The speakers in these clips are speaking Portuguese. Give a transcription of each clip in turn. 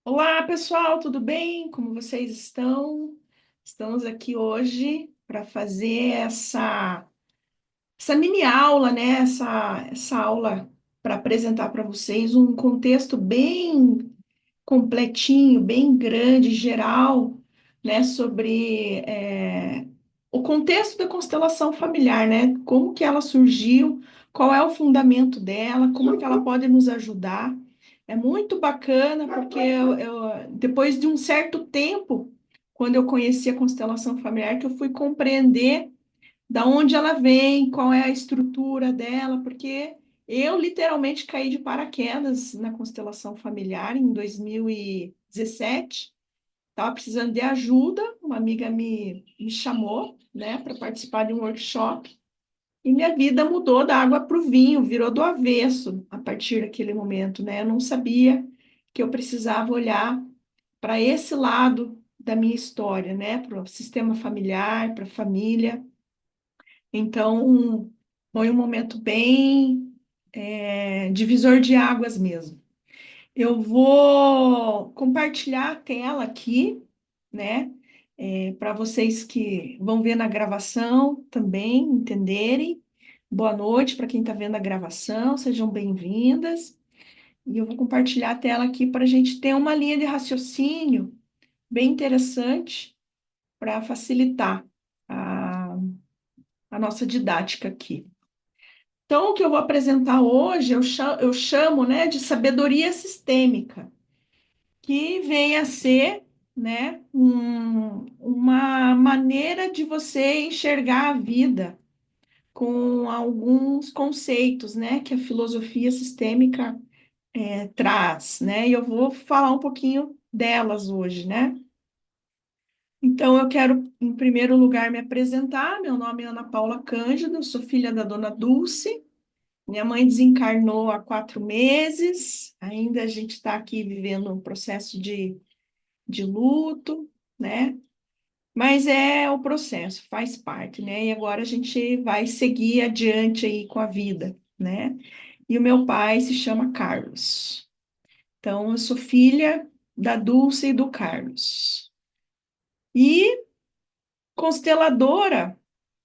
Olá, pessoal, tudo bem? Como vocês estão? Estamos aqui hoje para fazer essa mini aula, né? Essa aula para apresentar para vocês um contexto bem completinho, bem grande, geral, né? Sobre o contexto da constelação familiar, né? Como que ela surgiu, qual é o fundamento dela, como que ela pode nos ajudar. É muito bacana porque depois de um certo tempo, quando eu conheci a constelação familiar, que eu fui compreender da onde ela vem, qual é a estrutura dela, porque eu literalmente caí de paraquedas na constelação familiar em 2017. Estava precisando de ajuda, uma amiga me chamou, né, para participar de um workshop. E minha vida mudou da água para o vinho, virou do avesso a partir daquele momento, né? Eu não sabia que eu precisava olhar para esse lado da minha história, né? Para o sistema familiar, para a família. Então, foi um momento bem divisor de águas mesmo. Eu vou compartilhar a tela aqui, né? Para vocês que vão ver na gravação também entenderem. Boa noite para quem está vendo a gravação, sejam bem-vindas. E eu vou compartilhar a tela aqui para a gente ter uma linha de raciocínio bem interessante para facilitar a, a nossa didática aqui. Então, o que eu vou apresentar hoje, eu chamo, né, de sabedoria sistêmica, que vem a ser, né, uma maneira de você enxergar a vida com alguns conceitos, né, que a filosofia sistêmica traz, né, e eu vou falar um pouquinho delas hoje, né. Então, eu quero, em primeiro lugar, me apresentar. Meu nome é Ana Paula Cândido, eu sou filha da dona Dulce. Minha mãe desencarnou há 4 meses, ainda a gente está aqui vivendo um processo de luto, né? Mas é o processo, faz parte, né? E agora a gente vai seguir adiante aí com a vida, né? E o meu pai se chama Carlos. Então, eu sou filha da Dulce e do Carlos. E consteladora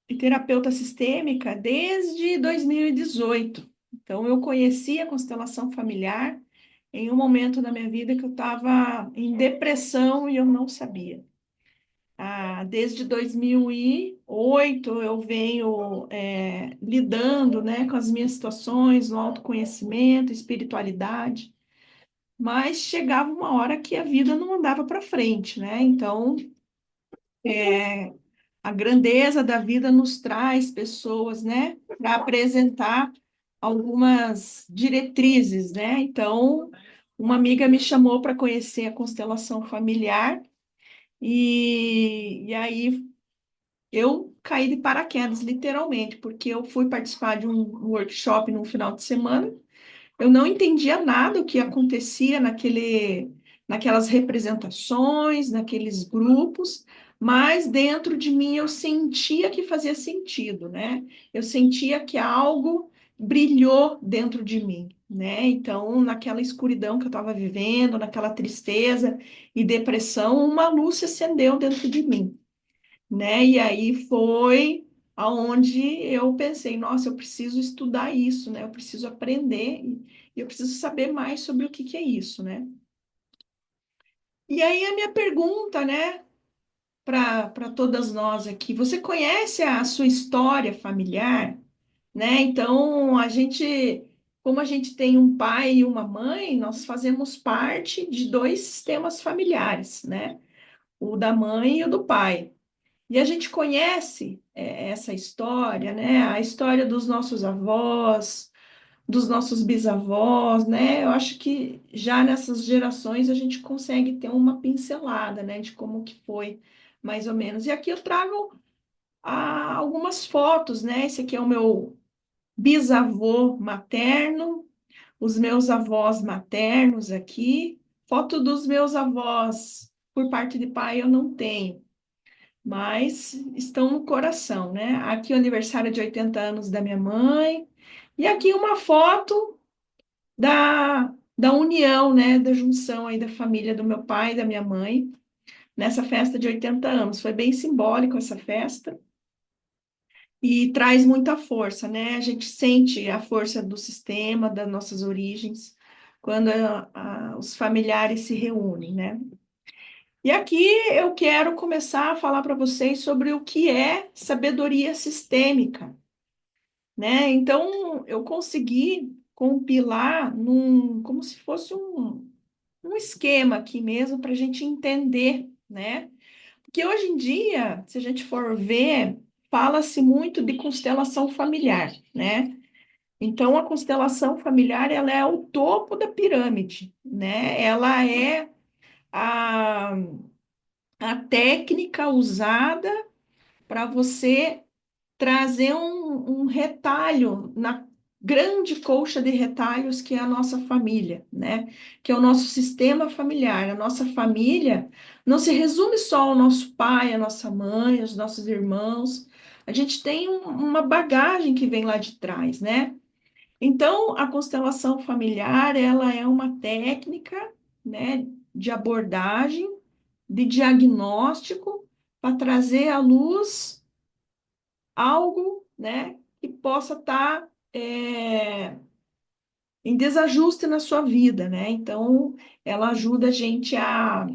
e terapeuta sistêmica desde 2018. Então, eu conheci a constelação familiar em um momento da minha vida que eu estava em depressão e eu não sabia. Desde 2008 eu venho lidando, né, com as minhas situações no autoconhecimento, espiritualidade, mas chegava uma hora que a vida não andava para frente, né? Então, a grandeza da vida nos traz pessoas, né, para apresentar algumas diretrizes, né? Então, uma amiga me chamou para conhecer a constelação familiar e aí eu caí de paraquedas, literalmente, porque eu fui participar de um workshop no final de semana. Eu não entendia nada o que acontecia naquelas representações, naqueles grupos, mas dentro de mim eu sentia que fazia sentido, né? Eu sentia que algo brilhou dentro de mim, né? Então, naquela escuridão que eu estava vivendo, naquela tristeza e depressão, uma luz se acendeu dentro de mim, né? E aí foi aonde eu pensei, nossa, eu preciso estudar isso, né? Eu preciso aprender e eu preciso saber mais sobre o que que é isso, né? E aí a minha pergunta, né, para todas nós aqui, você conhece a sua história familiar, né? Então, como a gente tem um pai e uma mãe, nós fazemos parte de dois sistemas familiares, né? O da mãe e o do pai. E a gente conhece essa história, né? A história dos nossos avós, dos nossos bisavós, né? Eu acho que já nessas gerações a gente consegue ter uma pincelada, né? De como que foi, mais ou menos. E aqui eu trago algumas fotos, né? Esse aqui é o meu bisavô materno, os meus avós maternos aqui. Foto dos meus avós por parte de pai eu não tenho, mas estão no coração, né? Aqui o aniversário de 80 anos da minha mãe, e aqui uma foto da da união, né, da junção aí da família do meu pai e da minha mãe, nessa festa de 80 anos. Foi bem simbólico essa festa e traz muita força, né? A gente sente a força do sistema, das nossas origens, quando os familiares se reúnem, né? E aqui eu quero começar a falar para vocês sobre o que é sabedoria sistêmica, né? Então, eu consegui compilar como se fosse um esquema aqui mesmo para a gente entender, né? Porque hoje em dia, se a gente for ver, fala-se muito de constelação familiar, né? Então, a constelação familiar, ela é o topo da pirâmide, né? Ela é a, a técnica usada para você trazer um retalho na grande colcha de retalhos que é a nossa família, né? Que é o nosso sistema familiar. A nossa família não se resume só ao nosso pai, à nossa mãe, aos nossos irmãos. A gente tem uma bagagem que vem lá de trás, né? Então, a constelação familiar, ela é uma técnica, né, de abordagem, de diagnóstico, para trazer à luz algo, né, que possa estar em desajuste na sua vida, né? Então, ela ajuda a gente a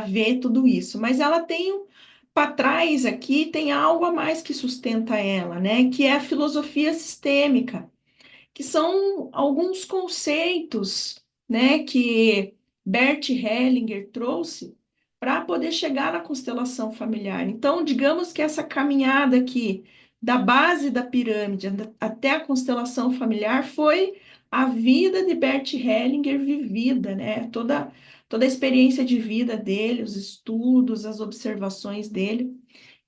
ver tudo isso. Mas ela tem para trás aqui, tem algo a mais que sustenta ela, né? Que é a filosofia sistêmica, que são alguns conceitos, né, que Bert Hellinger trouxe para poder chegar na constelação familiar. Então, digamos que essa caminhada aqui da base da pirâmide até a constelação familiar foi a vida de Bert Hellinger vivida, né? Toda a experiência de vida dele, os estudos, as observações dele.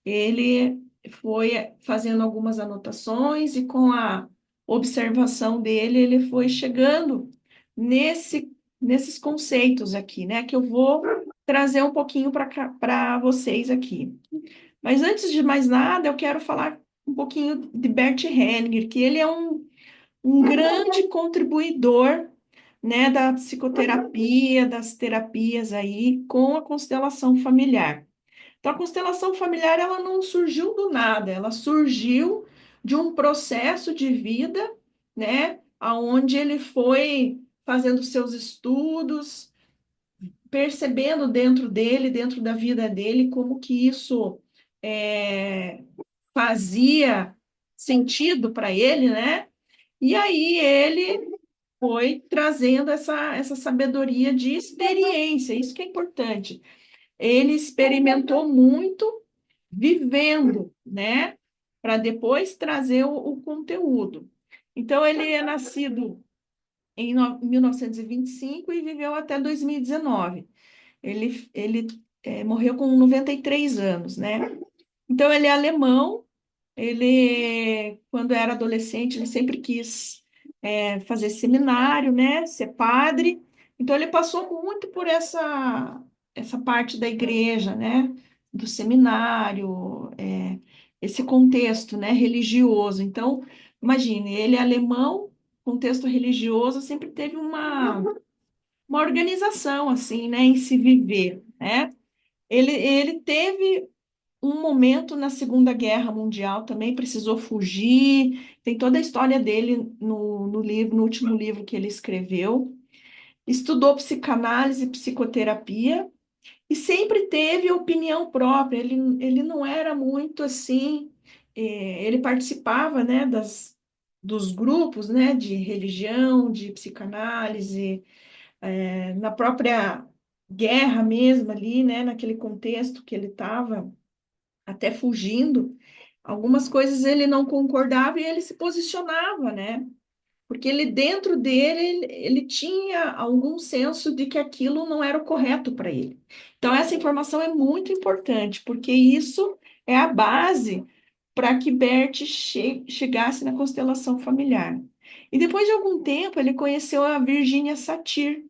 Ele foi fazendo algumas anotações e com a observação dele, ele foi chegando nesses conceitos aqui, né? Que eu vou trazer um pouquinho para vocês aqui. Mas antes de mais nada, eu quero falar um pouquinho de Bert Hellinger, que ele é um grande contribuidor, né, da psicoterapia, das terapias aí com a constelação familiar. Então, a constelação familiar, ela não surgiu do nada, ela surgiu de um processo de vida, né, aonde ele foi fazendo seus estudos, percebendo dentro dele, dentro da vida dele, como que isso é, fazia sentido para ele, né? E aí ele foi trazendo essa sabedoria de experiência, isso que é importante. Ele experimentou muito vivendo, né? Para depois trazer o conteúdo. Então, ele é nascido em 1925 e viveu até 2019. Ele morreu com 93 anos, né? Então, ele é alemão. Ele, quando era adolescente, ele sempre quis fazer seminário, né? Ser padre. Então, ele passou muito por essa parte da igreja, né? Do seminário, esse contexto, né? Religioso. Então, imagine, ele é alemão, contexto religioso, sempre teve uma organização, assim, né? Em se viver, né? Ele teve um momento na Segunda Guerra Mundial também precisou fugir. Tem toda a história dele no livro, no último livro que ele escreveu. Estudou psicanálise e psicoterapia e sempre teve opinião própria. Ele não era muito assim. Ele participava, né, dos grupos, né, de religião, de psicanálise, na própria guerra mesmo ali, né, naquele contexto que ele estava até fugindo, algumas coisas ele não concordava e ele se posicionava, né? Porque ele dentro dele ele tinha algum senso de que aquilo não era o correto para ele. Então essa informação é muito importante, porque isso é a base para que Bert chegasse na constelação familiar. E depois de algum tempo ele conheceu a Virginia Satir,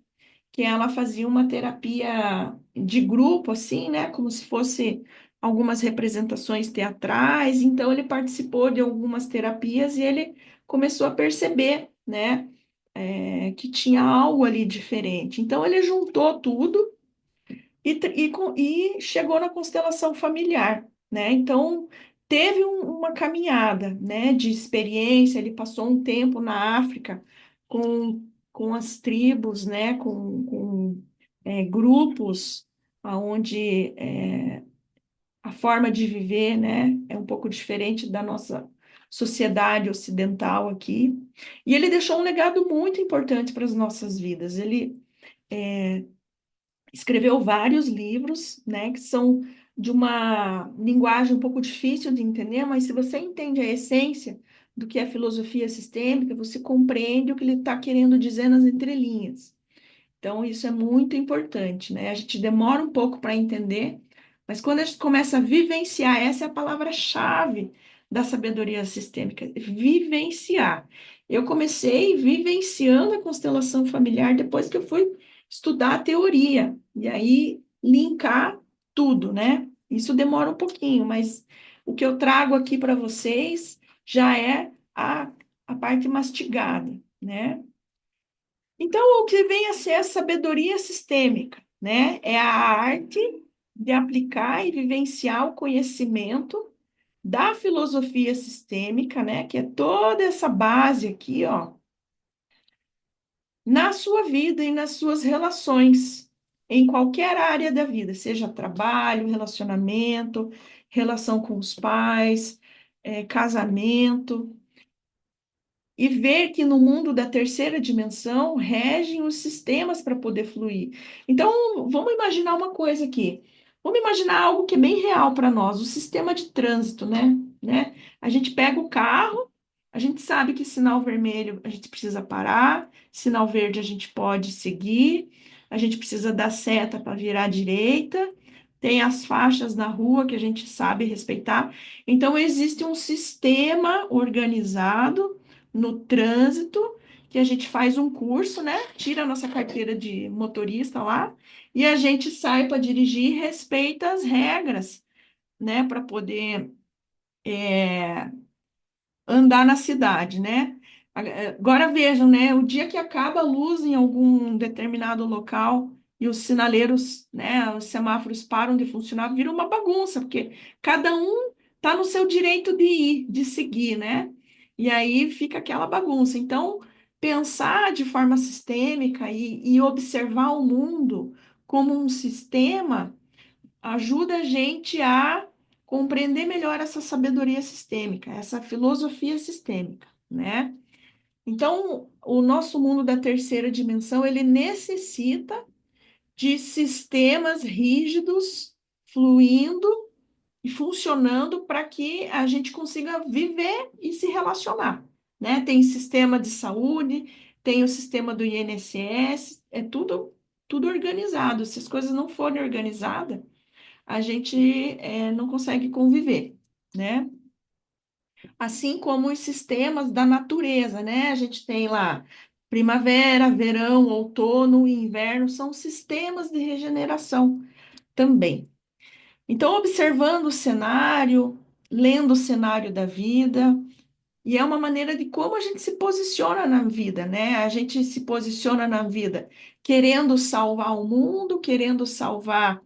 que ela fazia uma terapia de grupo, assim, né? Como se fosse algumas representações teatrais. Então, ele participou de algumas terapias e ele começou a perceber, né? que tinha algo ali diferente. Então ele juntou tudo e chegou na constelação familiar, né? Então teve uma caminhada, né, de experiência. Ele passou um tempo na África com as tribos, né, com grupos onde a forma de viver, né, é um pouco diferente da nossa sociedade ocidental aqui. E ele deixou um legado muito importante para as nossas vidas. Ele escreveu vários livros, né, que são de uma linguagem um pouco difícil de entender, mas se você entende a essência do que é filosofia sistêmica, você compreende o que ele está querendo dizer nas entrelinhas. Então, isso é muito importante, né? A gente demora um pouco para entender, mas quando a gente começa a vivenciar, essa é a palavra-chave da sabedoria sistêmica, vivenciar. Eu comecei vivenciando a constelação familiar depois que eu fui estudar a teoria, e aí linkar tudo, né? Isso demora um pouquinho, mas o que eu trago aqui para vocês já é a parte mastigada, né? Então, o que vem a ser a sabedoria sistêmica, né? É a arte de aplicar e vivenciar o conhecimento da filosofia sistêmica, né? Que é toda essa base aqui, ó, na sua vida e nas suas relações, em qualquer área da vida, seja trabalho, relacionamento, relação com os pais, casamento e ver que no mundo da terceira dimensão regem os sistemas para poder fluir. Então, vamos imaginar uma coisa aqui. Vamos imaginar algo que é bem real para nós, o sistema de trânsito, né? A gente pega o carro, a gente sabe que sinal vermelho a gente precisa parar, sinal verde a gente pode seguir, a gente precisa dar seta para virar à direita, tem as faixas na rua que a gente sabe respeitar. Então, existe um sistema organizado no trânsito, que a gente faz um curso, né? Tira a nossa carteira de motorista lá e a gente sai para dirigir e respeita as regras, né? Para poder andar na cidade, né? Agora vejam, né? O dia que acaba a luz em algum determinado local e os sinaleiros, né? Os semáforos param de funcionar, vira uma bagunça, porque cada um está no seu direito de ir, de seguir, né? E aí fica aquela bagunça. Então, pensar de forma sistêmica e observar o mundo como um sistema ajuda a gente a compreender melhor essa sabedoria sistêmica, essa filosofia sistêmica, né? Então, o nosso mundo da terceira dimensão, ele necessita de sistemas rígidos, fluindo e funcionando para que a gente consiga viver e se relacionar, né? Tem sistema de saúde, tem o sistema do INSS, é tudo organizado. Se as coisas não forem organizadas, a gente não consegue conviver, né? Assim como os sistemas da natureza, né? A gente tem lá primavera, verão, outono e inverno, são sistemas de regeneração também. Então, observando o cenário, lendo o cenário da vida, e é uma maneira de como a gente se posiciona na vida, né? A gente se posiciona na vida querendo salvar o mundo, querendo salvar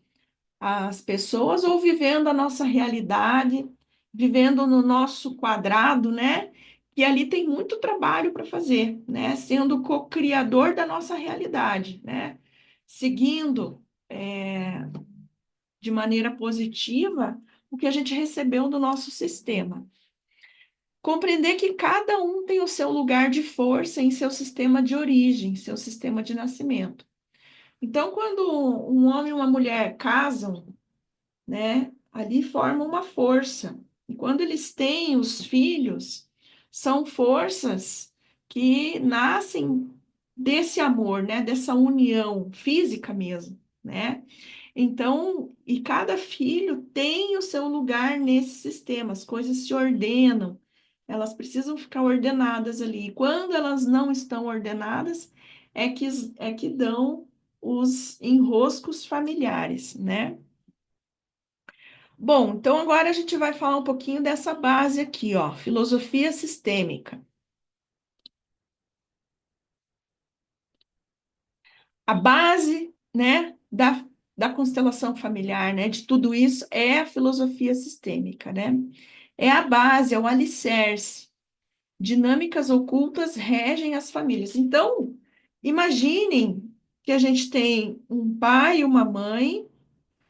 as pessoas ou vivendo a nossa realidade, vivendo no nosso quadrado, né? E ali tem muito trabalho para fazer, né? Sendo co-criador da nossa realidade, né? Seguindo de maneira positiva o que a gente recebeu do nosso sistema. Compreender que cada um tem o seu lugar de força em seu sistema de origem, seu sistema de nascimento. Então, quando um homem e uma mulher casam, né? Ali forma uma força. E quando eles têm os filhos, são forças que nascem desse amor, né? Dessa união física mesmo, né? Então, e cada filho tem o seu lugar nesse sistema, as coisas se ordenam, elas precisam ficar ordenadas ali. E quando elas não estão ordenadas, é que dão os enroscos familiares, né? Bom, então agora a gente vai falar um pouquinho dessa base aqui, ó, filosofia sistêmica. a base, né, da constelação familiar, né, de tudo isso é a filosofia sistêmica, né? É a base, é o alicerce. Dinâmicas ocultas regem as famílias. Então, imaginem que a gente tem um pai e uma mãe,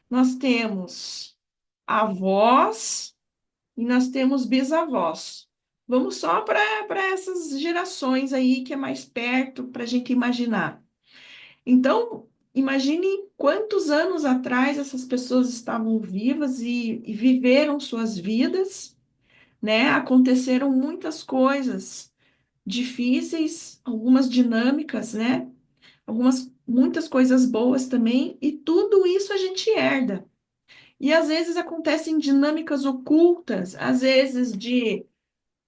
nós temos avós e nós temos bisavós. Vamos só para essas gerações aí que é mais perto para a gente imaginar. Então, imagine quantos anos atrás essas pessoas estavam vivas e viveram suas vidas, né? Aconteceram muitas coisas difíceis, algumas dinâmicas, né? Muitas coisas boas também, e tudo isso a gente herda. E às vezes acontecem dinâmicas ocultas, às vezes de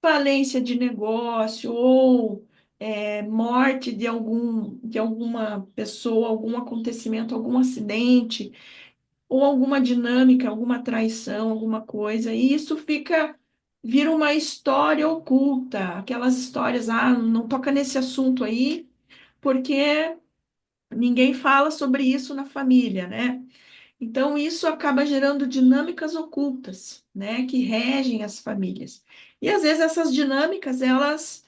falência de negócio ou morte de alguma pessoa, algum acontecimento, algum acidente, ou alguma dinâmica, alguma traição, alguma coisa, e isso vira uma história oculta, aquelas histórias, não toca nesse assunto aí, porque ninguém fala sobre isso na família, né? Então, isso acaba gerando dinâmicas ocultas, né, que regem as famílias. E às vezes essas dinâmicas, elas,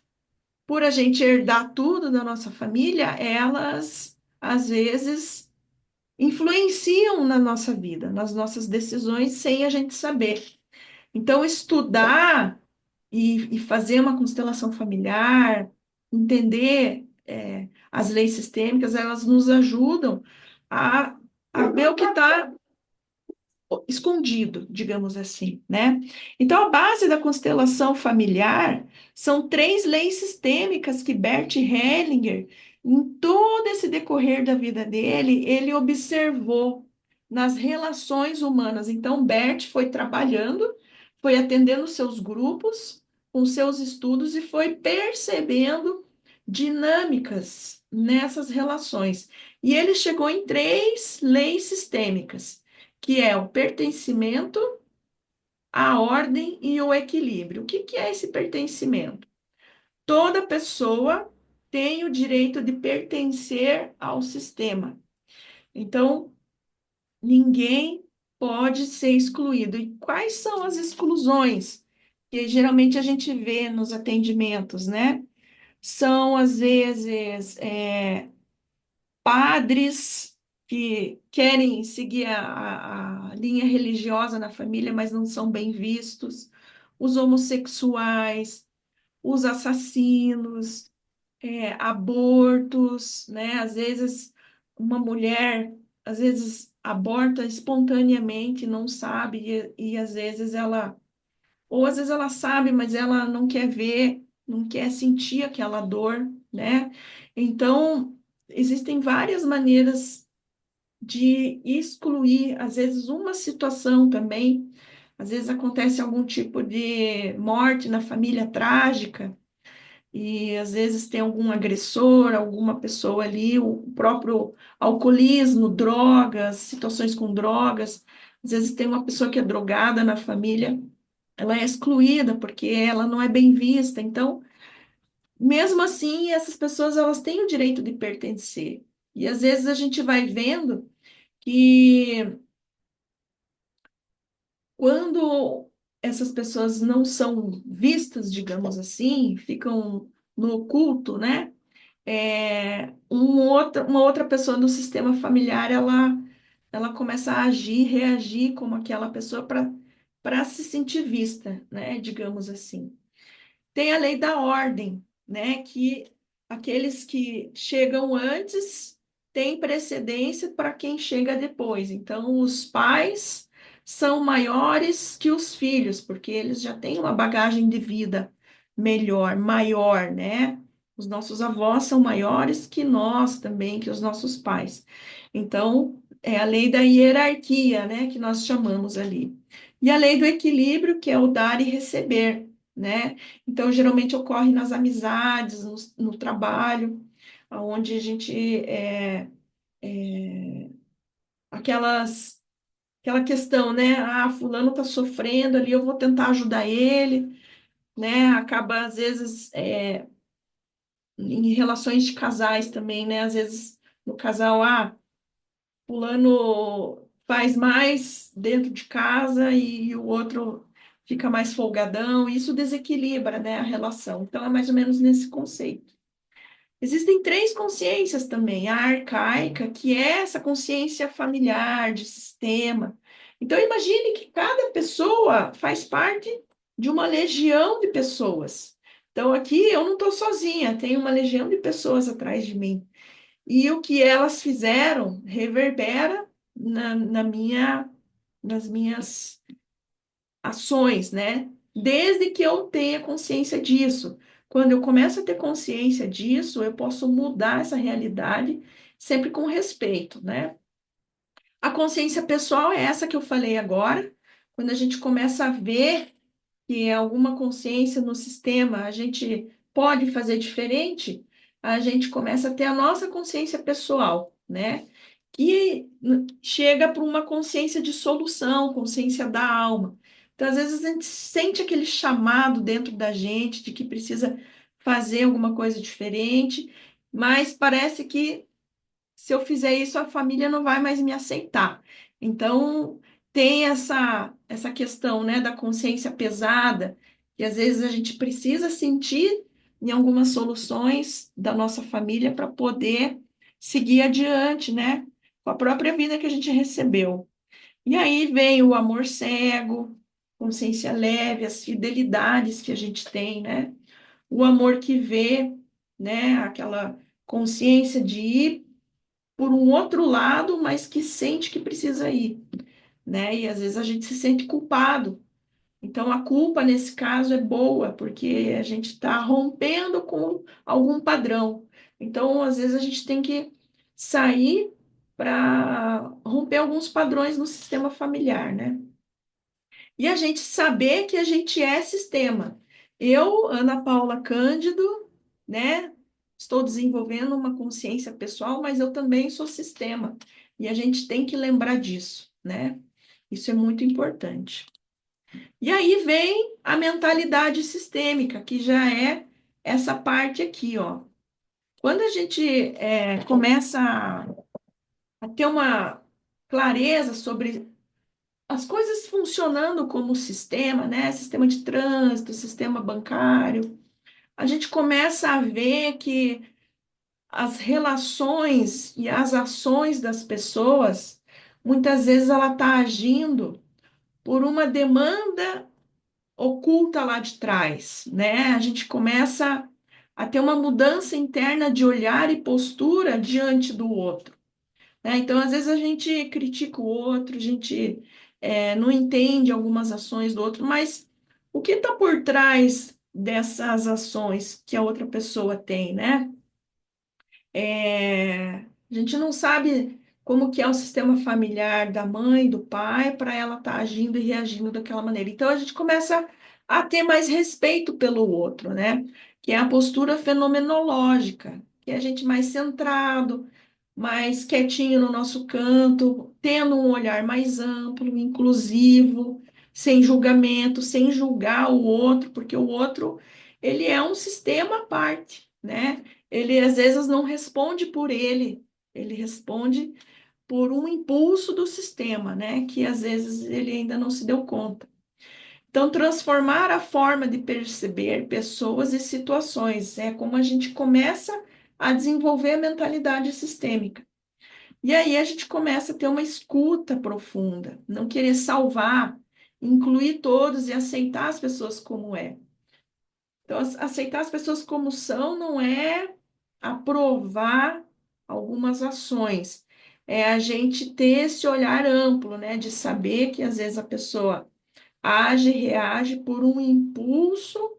por a gente herdar tudo da nossa família, elas às vezes influenciam na nossa vida, nas nossas decisões, sem a gente saber. Então, estudar e fazer uma constelação familiar, entender as leis sistêmicas, elas nos ajudam a, a ver o que está escondido, digamos assim, né? Então, a base da constelação familiar são três leis sistêmicas que Bert Hellinger, em todo esse decorrer da vida dele, ele observou nas relações humanas. Então, Bert foi trabalhando, foi atendendo seus grupos, com seus estudos e foi percebendo dinâmicas nessas relações. E ele chegou em três leis sistêmicas que é o pertencimento, a ordem e o equilíbrio. O que que é esse pertencimento? Toda pessoa tem o direito de pertencer ao sistema. Então, ninguém pode ser excluído. E quais são as exclusões que geralmente a gente vê nos atendimentos, né? São, às vezes, padres que querem seguir a linha religiosa na família, mas não são bem vistos, os homossexuais, os assassinos, abortos, né? Às vezes uma mulher, às vezes aborta espontaneamente, não sabe, e às vezes ou às vezes ela sabe, mas ela não quer ver, não quer sentir aquela dor, né? Então, existem várias maneiras de excluir, às vezes, uma situação também. Às vezes acontece algum tipo de morte na família trágica, e às vezes tem algum agressor, alguma pessoa ali, o próprio alcoolismo, drogas, situações com drogas. Às vezes tem uma pessoa que é drogada na família, ela é excluída porque ela não é bem vista. Então, mesmo assim, essas pessoas elas têm o direito de pertencer. E às vezes a gente vai vendo que quando essas pessoas não são vistas, digamos assim, ficam no oculto, né? Uma outra pessoa do sistema familiar, ela começa a agir, reagir como aquela pessoa para se sentir vista, né? Digamos assim. Tem a lei da ordem, né? Que aqueles que chegam antes têm precedência para quem chega depois. Então, os pais são maiores que os filhos, porque eles já têm uma bagagem de vida melhor, maior, né? Os nossos avós são maiores que nós também, que os nossos pais. Então, é a lei da hierarquia, né? Que nós chamamos ali. E a lei do equilíbrio, que é o dar e receber, né? Então, geralmente ocorre nas amizades, no trabalho, onde a gente aquelas aquela questão, né? Fulano está sofrendo ali, eu vou tentar ajudar ele, né? Acaba às vezes em relações de casais também, né? Às vezes no casal, fulano faz mais dentro de casa e o outro fica mais folgadão, isso desequilibra, né, a relação. Então, é mais ou menos nesse conceito. Existem três consciências também. A arcaica, que é essa consciência familiar, de sistema. Então, imagine que cada pessoa faz parte de uma legião de pessoas. Então, aqui eu não estou sozinha, tem uma legião de pessoas atrás de mim. E o que elas fizeram reverbera nas minhas ações, né? Desde que eu tenha consciência disso. Quando eu começo a ter consciência disso, eu posso mudar essa realidade sempre com respeito, né? A consciência pessoal é essa que eu falei agora. Quando a gente começa a ver que alguma consciência no sistema a gente pode fazer diferente, a gente começa a ter a nossa consciência pessoal, né? Que chega para uma consciência de solução, consciência da alma. Então, às vezes, a gente sente aquele chamado dentro da gente de que precisa fazer alguma coisa diferente, mas parece que se eu fizer isso, a família não vai mais me aceitar. Então, tem essa questão, né, da consciência pesada, que às vezes a gente precisa sentir em algumas soluções da nossa família para poder seguir adiante, né, com a própria vida que a gente recebeu. E aí vem o amor cego, consciência leve, as fidelidades que a gente tem, né, o amor que vê, né, aquela consciência de ir por um outro lado, mas que sente que precisa ir, né? E às vezes a gente se sente culpado. Então a culpa nesse caso é boa, porque a gente está rompendo com algum padrão. Então, às vezes, a gente tem que sair para romper alguns padrões no sistema familiar, né? E a gente saber que a gente é sistema. Eu, Ana Paula Cândido, né, estou desenvolvendo uma consciência pessoal, mas eu também sou sistema. E a gente tem que lembrar disso, né? Isso é muito importante. E aí vem a mentalidade sistêmica, que já é essa parte aqui, ó. Quando a gente começa a ter uma clareza sobre as coisas funcionando como sistema, né? Sistema de trânsito, sistema bancário, a gente começa a ver que as relações e as ações das pessoas, muitas vezes ela está agindo por uma demanda oculta lá de trás, né? A gente começa a ter uma mudança interna de olhar e postura diante do outro, né? Então, às vezes a gente critica o outro, a gente não entende algumas ações do outro, mas o que está por trás dessas ações que a outra pessoa tem, né? A gente não sabe como que é o sistema familiar da mãe, do pai, para ela estar agindo e reagindo daquela maneira. Então, a gente começa a ter mais respeito pelo outro, né? Que é a postura fenomenológica, que é a gente mais centrado, mais quietinho no nosso canto, tendo um olhar mais amplo, inclusivo, sem julgamento, sem julgar o outro, porque o outro, ele é um sistema à parte, né? Ele às vezes não responde por ele responde por um impulso do sistema, né? Que às vezes ele ainda não se deu conta. Então, transformar a forma de perceber pessoas e situações é como a gente começa a desenvolver a mentalidade sistêmica. E aí a gente começa a ter uma escuta profunda, não querer salvar, incluir todos e aceitar as pessoas como é. Então, aceitar as pessoas como são não é aprovar algumas ações, é a gente ter esse olhar amplo, né, de saber que às vezes a pessoa age, reage por um impulso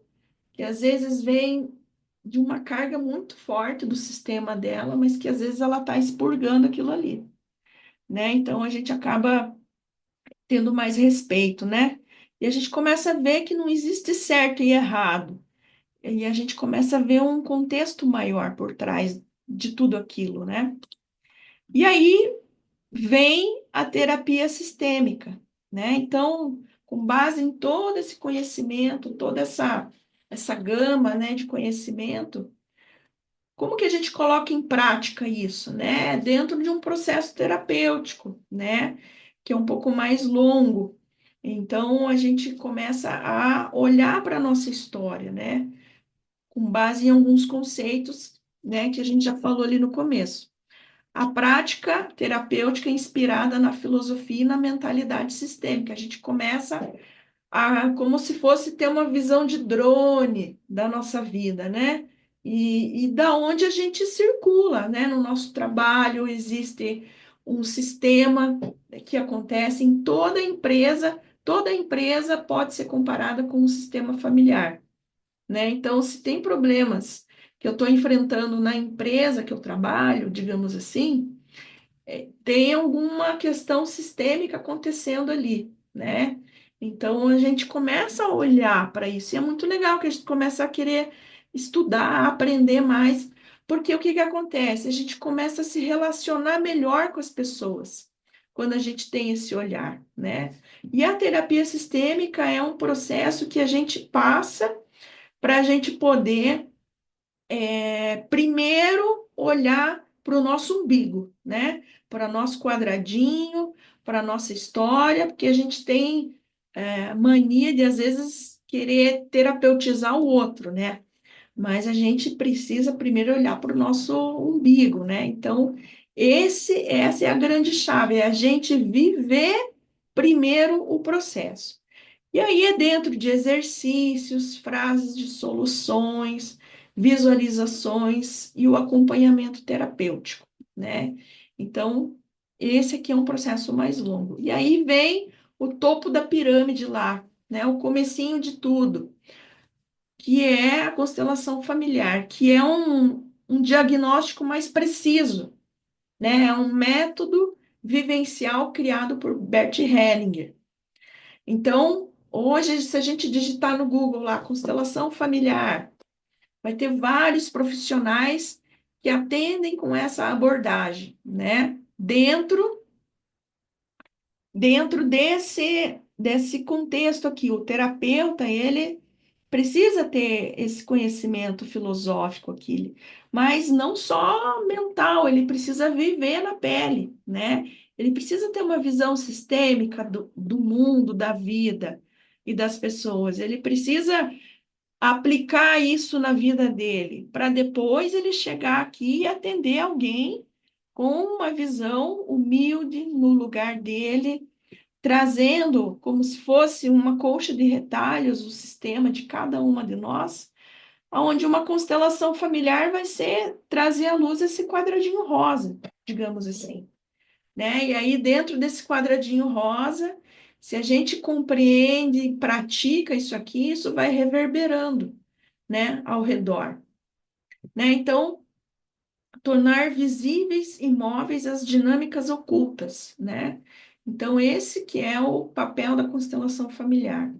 que às vezes vem de uma carga muito forte do sistema dela, mas que às vezes ela está expurgando aquilo ali, né? Então a gente acaba tendo mais respeito, né? E a gente começa a ver que não existe certo e errado. E a gente começa a ver um contexto maior por trás de tudo aquilo, né? E aí vem a terapia sistêmica, né? Então, com base em todo esse conhecimento, toda essa gama, né, de conhecimento, como que a gente coloca em prática isso, né? Dentro de um processo terapêutico, né? Que é um pouco mais longo. Então, a gente começa a olhar para a nossa história, né? Com base em alguns conceitos, né? Que a gente já falou ali no começo. A prática terapêutica é inspirada na filosofia e na mentalidade sistêmica. A gente começa como se fosse ter uma visão de drone da nossa vida, né? E da onde a gente circula, né? No nosso trabalho existe um sistema que acontece em toda empresa pode ser comparada com um sistema familiar, né? Então, se tem problemas que eu estou enfrentando na empresa que eu trabalho, digamos assim, tem alguma questão sistêmica acontecendo ali, né? Então a gente começa a olhar para isso, e é muito legal que a gente começa a querer estudar, aprender mais, porque o que que acontece? A gente começa a se relacionar melhor com as pessoas quando a gente tem esse olhar, né? E a terapia sistêmica é um processo que a gente passa para a gente poder primeiro olhar para o nosso umbigo, né? Para nosso quadradinho, para nossa história, porque a gente tem mania de, às vezes, querer terapeutizar o outro, né? Mas a gente precisa primeiro olhar para o nosso umbigo, né? Então, essa é a grande chave, é a gente viver primeiro o processo. E aí é dentro de exercícios, frases de soluções, visualizações e o acompanhamento terapêutico, né? Então, esse aqui é um processo mais longo. E aí vem o topo da pirâmide lá, né? O comecinho de tudo, que é a constelação familiar, que é um diagnóstico mais preciso, né? É um método vivencial criado por Bert Hellinger. Então, hoje, se a gente digitar no Google lá, constelação familiar, vai ter vários profissionais que atendem com essa abordagem, né? Dentro desse contexto aqui, o terapeuta, ele precisa ter esse conhecimento filosófico aqui, mas não só mental, ele precisa viver na pele, né? Ele precisa ter uma visão sistêmica do mundo, da vida e das pessoas. Ele precisa aplicar isso na vida dele, para depois ele chegar aqui e atender alguém com uma visão humilde no lugar dele, trazendo como se fosse uma colcha de retalhos o sistema de cada uma de nós, onde uma constelação familiar vai ser trazer à luz esse quadradinho rosa, digamos assim, né? E aí dentro desse quadradinho rosa, se a gente compreende e pratica isso aqui, isso vai reverberando, né, ao redor, né? Então, tornar visíveis e móveis as dinâmicas ocultas, né? Então, esse que é o papel da constelação familiar.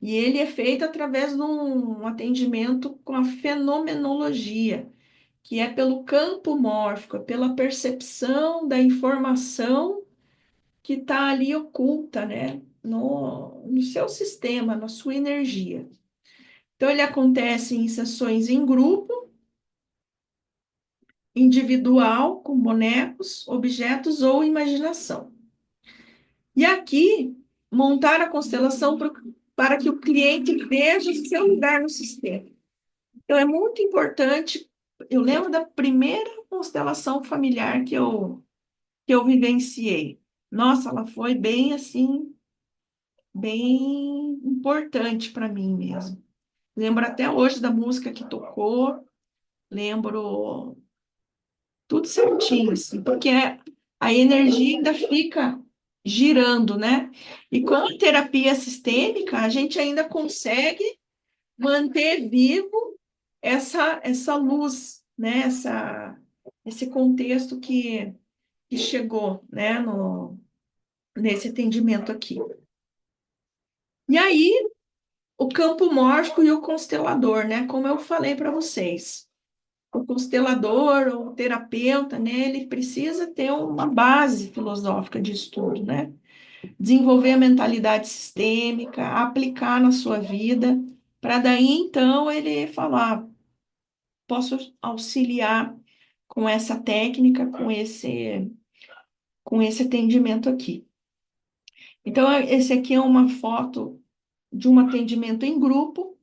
E ele é feito através de um atendimento com a fenomenologia, que é pelo campo mórfico, é pela percepção da informação que está ali oculta, né? No seu sistema, na sua energia. Então, ele acontece em sessões em grupo, individual, com bonecos, objetos ou imaginação. E aqui, montar a constelação para que o cliente veja o seu lugar no sistema. Então, é muito importante. Eu lembro da primeira constelação familiar que eu vivenciei. Nossa, ela foi bem assim, bem importante para mim mesmo. Lembro até hoje da música que tocou, lembro tudo certinho, assim, porque a energia ainda fica girando, né? E com a terapia sistêmica, a gente ainda consegue manter vivo essa luz, né? Esse contexto que chegou, né? Nesse atendimento aqui. E aí, o campo mórfico e o constelador, né? Como eu falei para vocês. O constelador ou o terapeuta, né, ele precisa ter uma base filosófica de estudo, né? Desenvolver a mentalidade sistêmica, aplicar na sua vida, para daí então ele falar, posso auxiliar com essa técnica, com esse atendimento aqui. Então, esse aqui é uma foto de um atendimento em grupo,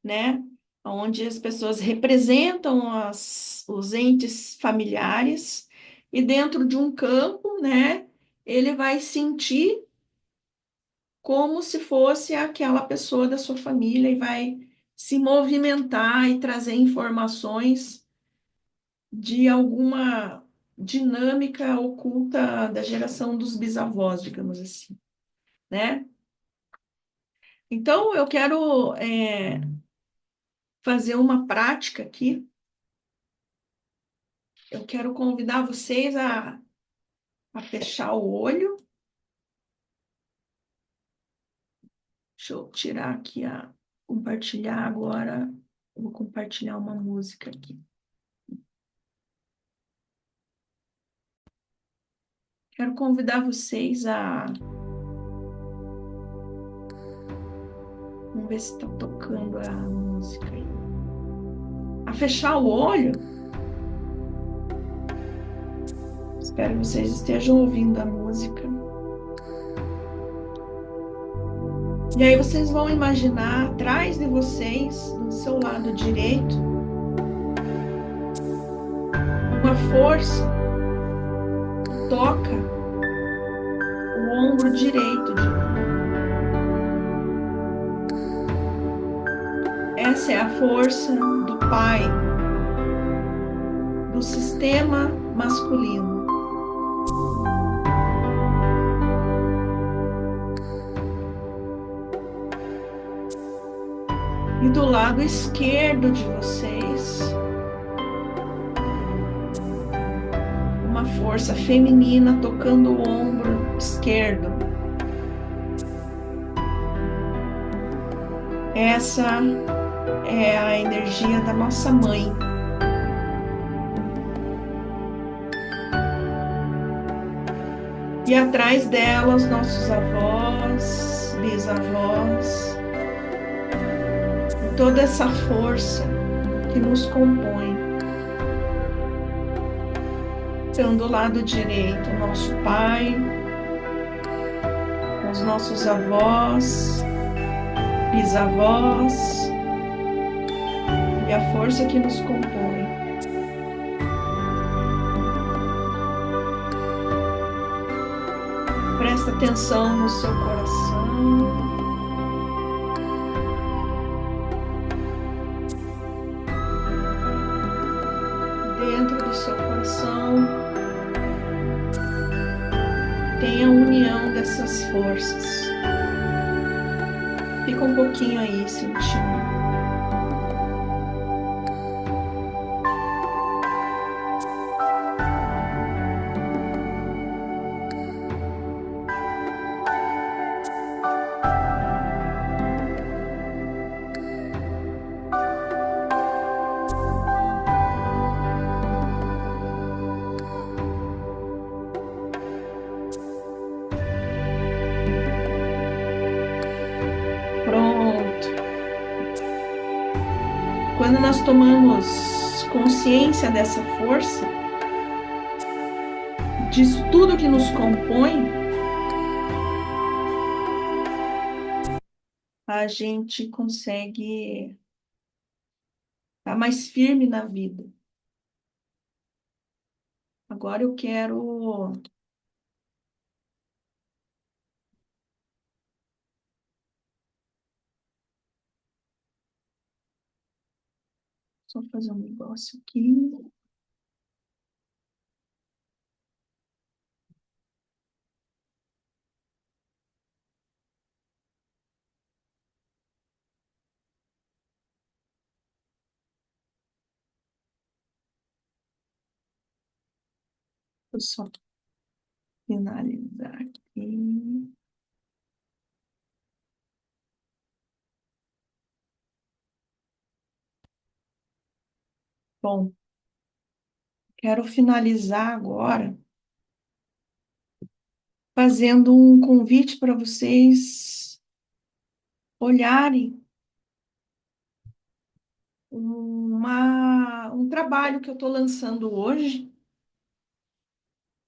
né? Onde as pessoas representam os entes familiares e dentro de um campo, né? Ele vai sentir como se fosse aquela pessoa da sua família e vai se movimentar e trazer informações de alguma dinâmica oculta da geração dos bisavós, digamos assim, né? Então, eu quero fazer uma prática aqui. Eu quero convidar vocês a fechar o olho. Deixa eu tirar aqui compartilhar agora. Eu vou compartilhar uma música aqui. Quero convidar vocês vamos ver se está tocando a música aí. A fechar o olho. Espero que vocês estejam ouvindo a música. E aí vocês vão imaginar atrás de vocês, no seu lado direito, uma força que toca o ombro direito. Essa é a força do pai, do sistema masculino. E do lado esquerdo de vocês, uma força feminina tocando o ombro esquerdo. Essa é a energia da nossa mãe. E atrás dela, os nossos avós, bisavós, e toda essa força que nos compõe. Então, do lado direito, o nosso pai, os nossos avós, bisavós, e a força que nos compõe. Presta atenção no seu coração. Dentro do seu coração tem a união dessas forças. Fica um pouquinho aí sentindo. Pronto. Quando nós tomamos consciência dessa força, disso tudo que nos compõe, a gente consegue estar mais firme na vida. Agora eu quero só fazer um negócio aqui. Vou só finalizar aqui. Bom, quero finalizar agora fazendo um convite para vocês olharem um trabalho que eu estou lançando hoje,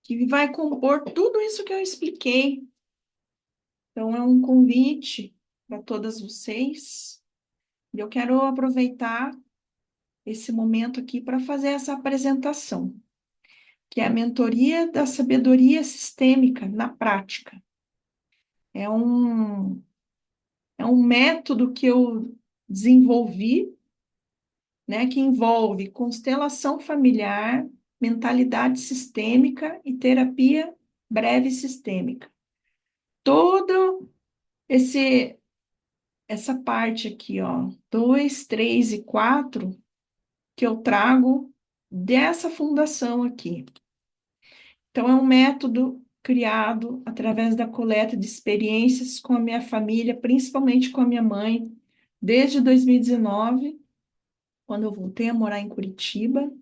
que vai compor tudo isso que eu expliquei. Então, é um convite para todas vocês. E eu quero aproveitar esse momento aqui para fazer essa apresentação, que é a mentoria da sabedoria sistêmica na prática. É um, é um método que eu desenvolvi, né, que envolve constelação familiar, mentalidade sistêmica e terapia breve sistêmica. Todo esse essa parte aqui, ó, 2, 3 e 4 que eu trago dessa fundação aqui. Então, é um método criado através da coleta de experiências com a minha família, principalmente com a minha mãe, desde 2019, quando eu voltei a morar em Curitiba,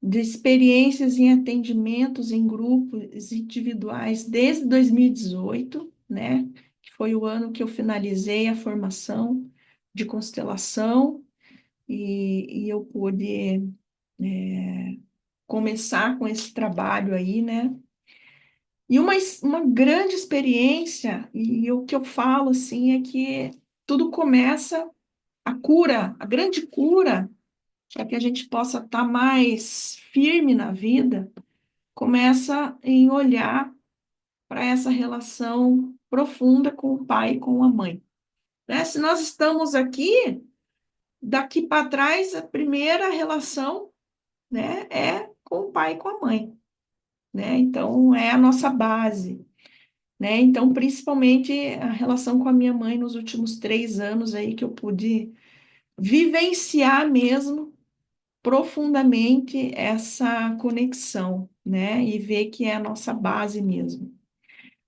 de experiências em atendimentos em grupos individuais desde 2018, né? Que foi o ano que eu finalizei a formação de constelação e eu pude começar com esse trabalho aí, né? E uma grande experiência, e o que eu falo assim é que tudo começa, a cura, a grande cura, para que a gente possa estar mais firme na vida, começa em olhar para essa relação profunda com o pai e com a mãe. Né? Se nós estamos aqui, daqui para trás, a primeira relação, né, é com o pai e com a mãe. Né? Então, é a nossa base. Né? Então, principalmente a relação com a minha mãe nos últimos 3 anos aí que eu pude vivenciar mesmo profundamente essa conexão, né? E ver que é a nossa base mesmo.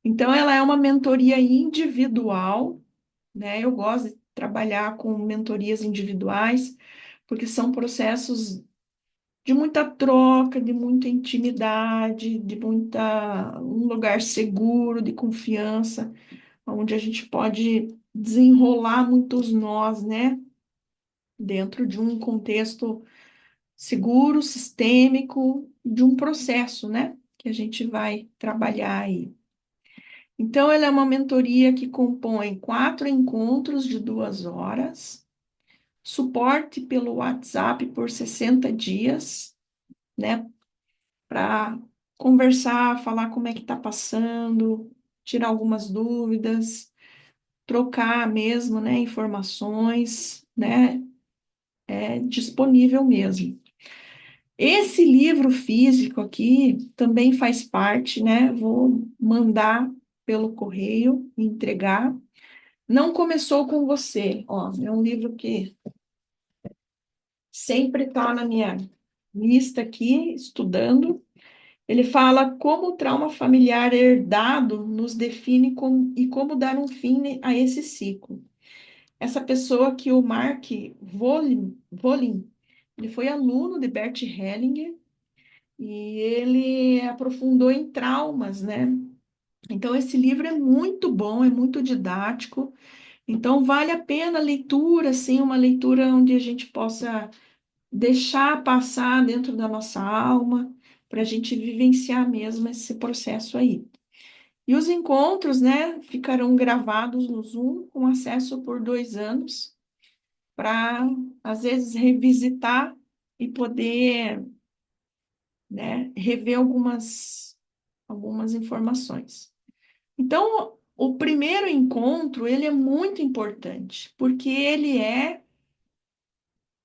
Então, ela é uma mentoria individual, né? Eu gosto de trabalhar com mentorias individuais, porque são processos de muita troca, de muita intimidade, de um lugar seguro, de confiança, onde a gente pode desenrolar muitos nós, né? Dentro de um contexto seguro, sistêmico, de um processo, né? Que a gente vai trabalhar aí. Então, ela é uma mentoria que compõe 4 encontros de 2 horas, suporte pelo WhatsApp por 60 dias, né? Para conversar, falar como é que está passando, tirar algumas dúvidas, trocar mesmo, né, informações, né, é disponível mesmo. Esse livro físico aqui também faz parte, né, vou mandar pelo correio, entregar. Não começou com você, ó, é um livro que sempre está na minha lista aqui, estudando. Ele fala como o trauma familiar herdado nos define e como dar um fim a esse ciclo. Essa pessoa que o Mark Volin, ele foi aluno de Bert Hellinger e ele aprofundou em traumas, né? Então, esse livro é muito bom, é muito didático. Então, vale a pena a leitura, assim, uma leitura onde a gente possa deixar passar dentro da nossa alma, para a gente vivenciar mesmo esse processo aí. E os encontros, né, ficarão gravados no Zoom, com acesso por 2 anos para, às vezes, revisitar e poder, né, rever algumas informações. Então, o primeiro encontro, ele é muito importante, porque ele é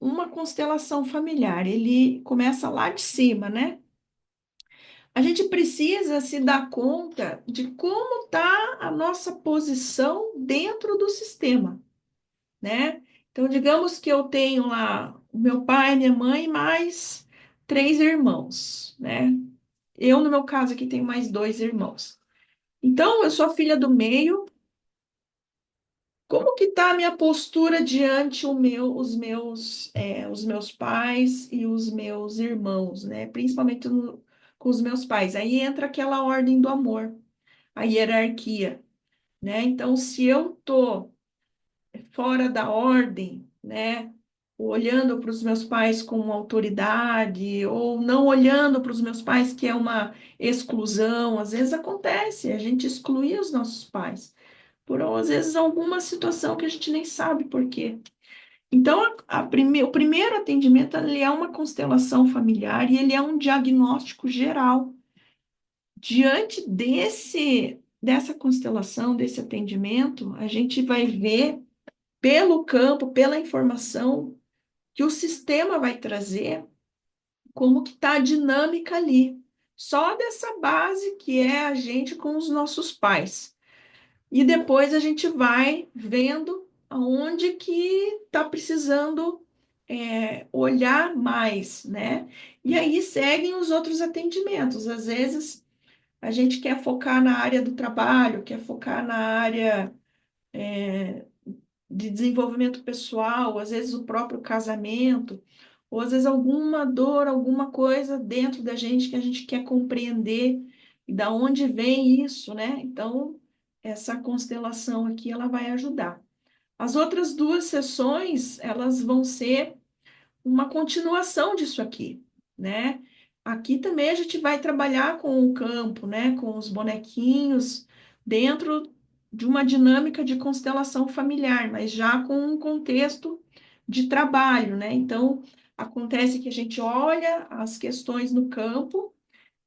uma constelação familiar, ele começa lá de cima, né? A gente precisa se dar conta de como está a nossa posição dentro do sistema, né? Então, digamos que eu tenho lá o meu pai, minha mãe, mais 3 irmãos, né? Eu, no meu caso aqui, tenho mais 2 irmãos. Então, eu sou a filha do meio. Como que está a minha postura diante os meus pais e os meus irmãos, né? Principalmente com os meus pais. Aí entra aquela ordem do amor, a hierarquia, né? Então, se eu tô fora da ordem, né? olhando para os meus pais como autoridade, ou não olhando para os meus pais, que é uma exclusão. Às vezes acontece, a gente excluir os nossos pais, por às vezes alguma situação que a gente nem sabe por quê. Então, o primeiro atendimento, ele é uma constelação familiar e ele é um diagnóstico geral. Diante dessa constelação, desse atendimento, a gente vai ver pelo campo, pela informação que o sistema vai trazer, como que está a dinâmica ali. Só dessa base que é a gente com os nossos pais. E depois a gente vai vendo aonde que está precisando olhar mais, né? E aí seguem os outros atendimentos. Às vezes a gente quer focar na área do trabalho, quer focar na área de desenvolvimento pessoal, às vezes o próprio casamento, ou às vezes alguma dor, alguma coisa dentro da gente que a gente quer compreender e da onde vem isso, né? Então, essa constelação aqui, ela vai ajudar. As outras duas sessões, elas vão ser uma continuação disso aqui, né? Aqui também a gente vai trabalhar com o campo, né? Com os bonequinhos, dentro de uma dinâmica de constelação familiar, mas já com um contexto de trabalho, né? Então, acontece que a gente olha as questões no campo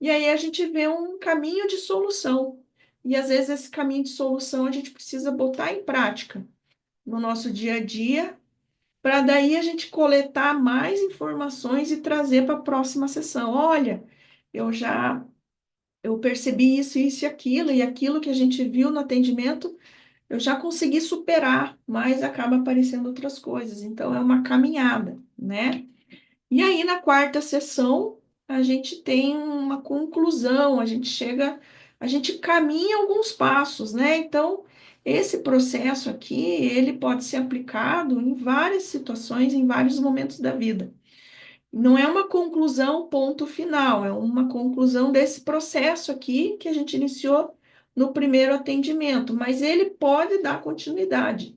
e aí a gente vê um caminho de solução. E às vezes esse caminho de solução a gente precisa botar em prática no nosso dia a dia para daí a gente coletar mais informações e trazer para a próxima sessão. Olha, eu já eu percebi isso e aquilo que a gente viu no atendimento, eu já consegui superar, mas acaba aparecendo outras coisas. Então é uma caminhada, né? E aí, na quarta sessão, a gente tem uma conclusão, a gente caminha alguns passos, né? Então, esse processo aqui, ele pode ser aplicado em várias situações, em vários momentos da vida. Não é uma conclusão, ponto final, é uma conclusão desse processo aqui que a gente iniciou no primeiro atendimento, mas ele pode dar continuidade,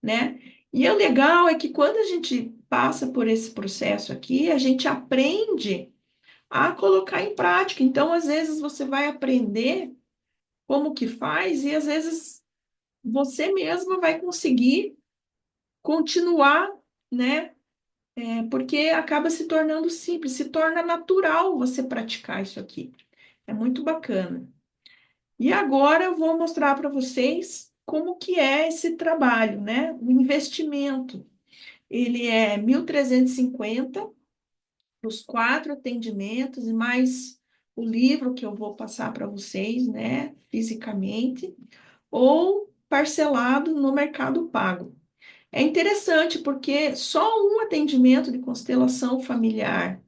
né? E o legal é que quando a gente passa por esse processo aqui, a gente aprende a colocar em prática. Então, às vezes, você vai aprender como que faz e às vezes você mesma vai conseguir continuar, né? Porque acaba se tornando simples, se torna natural você praticar isso aqui. É muito bacana. E agora eu vou mostrar para vocês como que é esse trabalho, né? O investimento. Ele é 1.350 os 4 atendimentos e mais o livro que eu vou passar para vocês, né, fisicamente, ou parcelado no Mercado Pago. É interessante porque só um atendimento de constelação familiar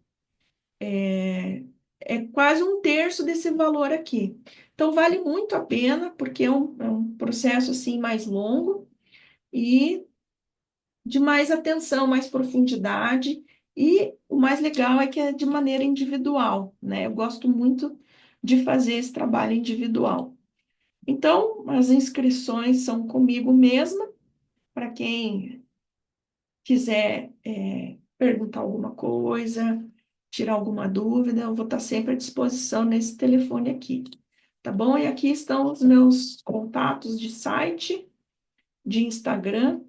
é quase um terço desse valor aqui. Então, vale muito a pena, porque é um processo assim mais longo e de mais atenção, mais profundidade, e o mais legal é que é de maneira individual, né? Eu gosto muito de fazer esse trabalho individual. Então, as inscrições são comigo mesma, para quem quiser perguntar alguma coisa, tirar alguma dúvida, eu vou estar sempre à disposição nesse telefone aqui, tá bom? E aqui estão os meus contatos de site, de Instagram,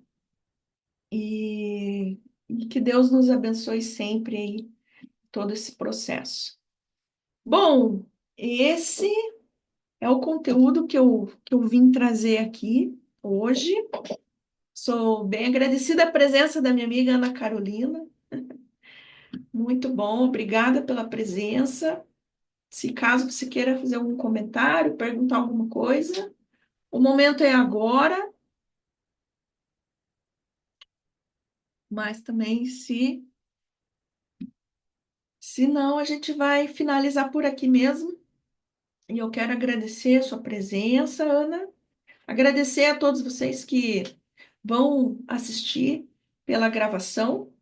e, e que Deus nos abençoe sempre aí, todo esse processo. Bom, esse é o conteúdo que eu vim trazer aqui hoje. Sou bem agradecida a presença da minha amiga Ana Carolina. Muito bom, obrigada pela presença. Se caso você queira fazer algum comentário, perguntar alguma coisa, o momento é agora, mas também se não, a gente vai finalizar por aqui mesmo. E eu quero agradecer a sua presença, Ana. Agradecer a todos vocês que vão assistir pela gravação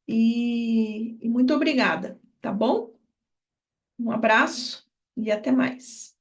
e muito obrigada, tá bom? Um abraço e até mais.